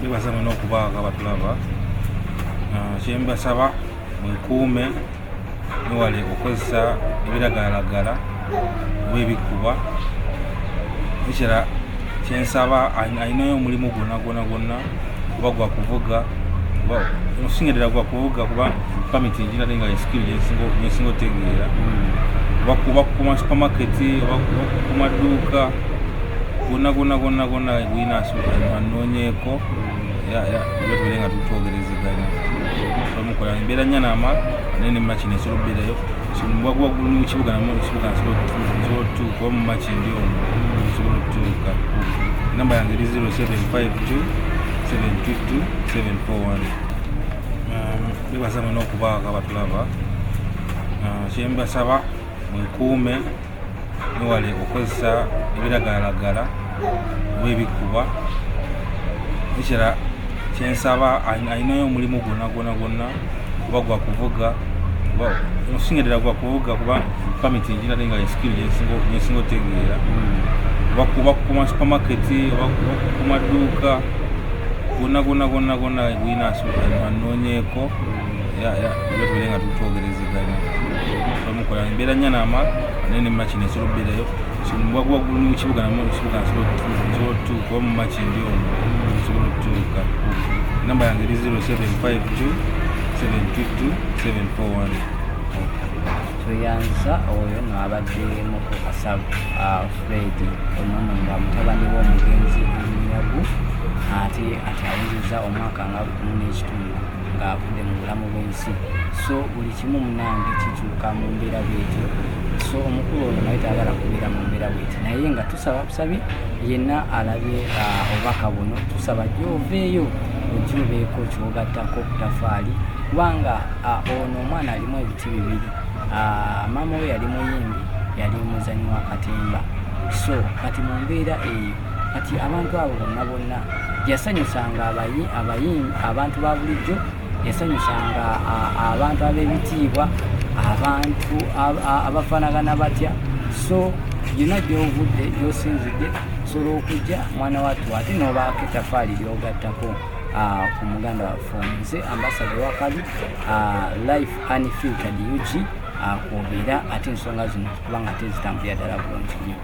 Bibasaba n'okubaaga batulaba. Kye mbasaba mwekuume mwewale okukozesa ebiragalalagala oba ebikuba. Ekirala kye nsaba ayinayo omulimu gwonna oba gwa kuvuga osingerera gwa kuvuga kuba pamiti nginate nga skill gyensinga otegeera oba ku supermarket oba ku maduuka gonna gwina anoonyeeko tubeere nga tutwogerezeganya omukola embeera nyanama naye nemaki nesobola okubeerayo mu kibuga nsobola otuuka oba mu maki ndi omwo nsobola otuuka. Namba yange eri 0752 722 741. Bibasaba n'okubaaga batulaba. Kye mbasaba mwekuume mwewale okukozesa ebiragalalagala oba ebikuba. Ekirala kye nsaba ayinayo omulimu gwonna oba gwa kuvuga osingerera gwa kuvuga kuba pamiti nginate nga skill gyensinga otegeera oba ku supermarket oba ku maduuka gonna gwina anoonyeeko tubeere nga tutwogerezeganya omukola embeera nyanama naye nemaki nesobola okubeerayo mu kibuga nsobola otuuka oba mu maki ndi omwo nsobola otuuka. Namba yange eri 0752 722 741. Tuyanza oyo n'abadde Mukasa Fred ono nga mutabani w'omugenzi Munyagu ate awuzizza omwaka nga 11 ng'avudde mu bulamu bw'ensi. So buli kimu munange kikyuka mu mbeera bwetyo. So omukulu ono naye tayagala kubeera mu mbeera bwetyo naye nga tusabye yenna alabye obubaka buno tusaba gy'oveeyo ogyubeeko kyogattako ku tafaali kubanga ono omwana alimu ebiti bibiri. Maama we yali muyimbi yali muzanyi wa katemba. So kati mu mbeera eyo kati abantu abo bonna yasanyusanga abantu ba bulijjo, yasanyusanga abantu ab'ebitiibwa, abantu abafaanagana batya. So yonna gy'ovudde gy'osinzidde osobola okujja mwana wattu ate n'obaako ettafaali ly'ogattako ku muganda waffe nze ambasada wakabi life unfiltered UG kw'obeera ate ensonga zino kubanga tezitambulira ddala bulungi nnyo.